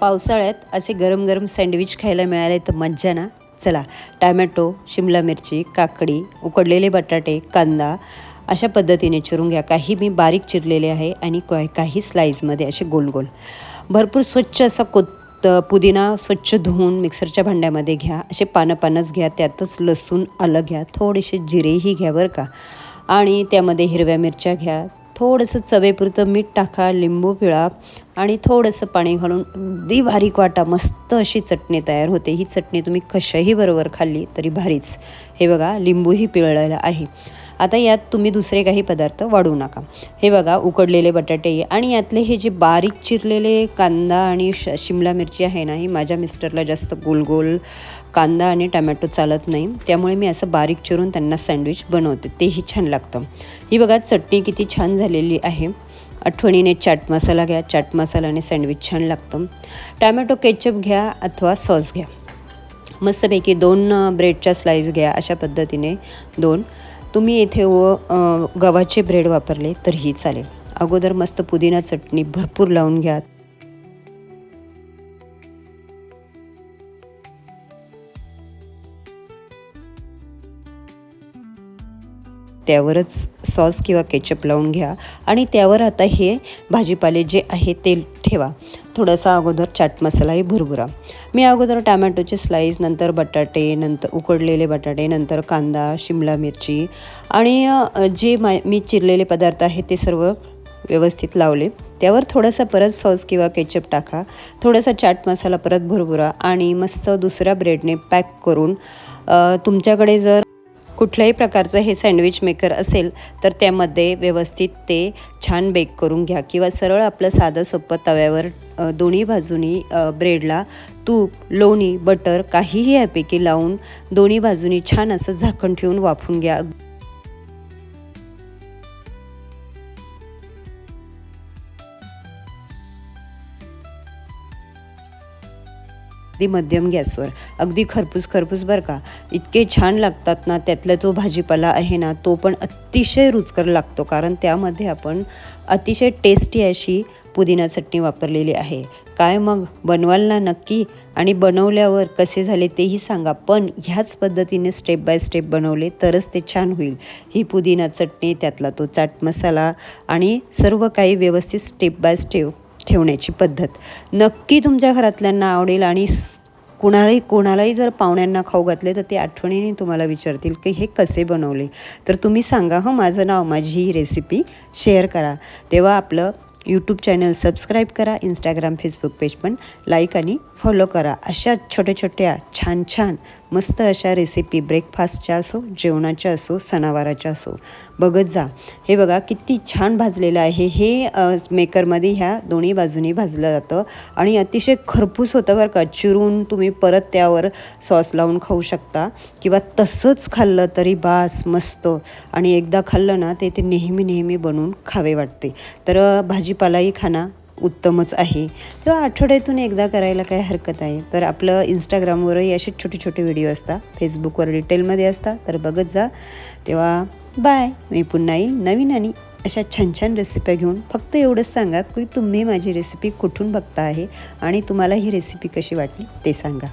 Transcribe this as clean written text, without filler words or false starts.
पावसाळ्यात असे गरम गरम सँडविच खायला मिळाले तर मज्जा ना. चला, टॅमॅटो, शिमला मिरची, काकडी, उकडलेले बटाटे, कांदा अशा पद्धतीने चिरून घ्या. काही मी बारीक चिरलेले आहे आणि काही स्लाईजमध्ये असे गोल गोल. भरपूर स्वच्छ असा पुदिना स्वच्छ धुवून मिक्सरच्या भांड्यामध्ये घ्या. असे पानंच घ्या. त्यातच लसूण आलं घ्या. थोडेसे जिरेही घ्या बरं का. आणि त्यामध्ये हिरव्या मिरच्या घ्या. थोडंसं चवेपुरतं मीठ टाका, लिंबू पिळा आणि थोडंसं पाणी घालून अगदी बारीक वाटा. मस्त अशी चटणी तयार होते. ही चटणी तुम्ही कशाही बरोबर खाल्ली तरी भारीच. हे बघा, लिंबूही पिळलेला आहे. आता यात तुम्ही दुसरे काही पदार्थ वाढू नका. हे बघा, उकडलेले बटाटे आणि यातले हे जे बारीक चिरलेले कांदा आणि शिमला मिरची आहे ना, ही माझ्या मिस्टरला जास्त गोल गोल कांदा आणि टमॅटो चालत नाही, त्यामुळे मी असं बारीक चिरून त्यांना सँडविच बनवते. तेही छान लागतं. ही बघा, चटणी किती छान झालेली आहे. आठवणीने चाट मसाला घ्या. चाट मसाल्याने सँडविच छान लागतं. टॅमॅटो केचप घ्या अथवा सॉस घ्या. मस्तपैकी 2 ब्रेडच्या स्लाईस घ्या. अशा पद्धतीने 2. तुम्ही इथे गव्हाचे ब्रेड वापरले तरीही चालेल. अगोदर मस्त पुदिना चटणी भरपूर लावून घ्या. त्यावरच सॉस किंवा केचप लावून घ्या आणि त्यावर आता हे भाजीपाले जे आहे ते ठेवा. थोडासा अगोदर चाट मसालाही भुरभुरा. मी अगोदर टॅमॅटोचे स्लाईस, नंतर बटाटे, नंतर उकडलेले बटाटे, नंतर कांदा, शिमला मिरची आणि जे मी चिरलेले पदार्थ आहेत ते सर्व व्यवस्थित लावले. त्यावर थोडासा परत सॉस किंवा केचप टाका. थोडासा चाट मसाला परत भुरभुरा आणि मस्त दुसऱ्या ब्रेडने पॅक करून तुमच्याकडे जर कुठल्याही प्रकारचं हे सँडविच मेकर असेल तर त्यामध्ये व्यवस्थित ते छान बेक करून घ्या. किंवा सरळ आपलं साधं सोपं तव्यावर दोन्ही बाजूनी ब्रेडला तूप, लोणी, बटर काहीही यापैकी लावून दोन्ही बाजूनी छान असं झाकण ठेवून वाफवून घ्या. अगदी मध्यम गॅसवर, अगदी खरपूस बरं का. इतके छान लागतात ना. त्यातला जो भाजीपाला आहे ना, तो पण अतिशय रुचकर लागतो, कारण त्यामध्ये आपण अतिशय टेस्टी अशी पुदिना चटणी वापरलेली आहे. काय मग, बनवाल ना नक्की. आणि बनवल्यावर कसे झाले तेही सांगा. पण ह्याच पद्धतीने स्टेप बाय स्टेप बनवले तरच ते छान होईल. ही पुदिना चटणी, त्यातला तो चाट मसाला आणि सर्व काही व्यवस्थित स्टेप बाय स्टेप ठेवण्याची पद्धत नक्की तुमच्या घरातल्यांना आवडेल. आणि कोणालाही जर पाहुण्यांना खाऊ घातले तर ते आठवणीने तुम्हाला विचारतील की हे कसे बनवले. तर तुम्ही सांगा हं, माझं नाव, माझी ही रेसिपी शेअर करा. तेव्हा आपलं यूट्यूब चॅनल सबस्क्राईब करा. इंस्टाग्राम, फेसबुक पेज पण लाईक आणि फॉलो करा. अशा छोट्या छान मस्त अशा रेसिपी ब्रेकफास्टच्या असो, जेवणाच्या असो, सणावाराच्या असो, बघत जा. हे बघा, किती छान भाजलेलं आहे. हे मेकरमध्ये ह्या दोन्ही बाजूनी भाजलं जातं आणि अतिशय खरपूस होतं बरं का. चिरून तुम्ही परत त्यावर सॉस लावून खाऊ शकता किंवा तसंच खाल्लं तरी बास, मस्त. आणि एकदा खाल्लं ना ते नेहमी बनवून खावे वाटते. तर भाजीपालाही खाणं उत्तमच आहे. तेव्हा आठवड्यातून एकदा करायला काय हरकत आहे. तर आपलं इंस्टाग्रामवरही असे छोटे व्हिडिओ असतात, फेसबुकवर डिटेलमध्ये असतात, तर बघत जा. तेव्हा बाय. मी पुन्हा येईल नवीन आणि अशा छान रेसिप्या घेऊन. फक्त एवढंच सांगा की तुम्ही माझी रेसिपी कुठून बघता आहे आणि तुम्हाला ही रेसिपी कशी वाटली ते सांगा.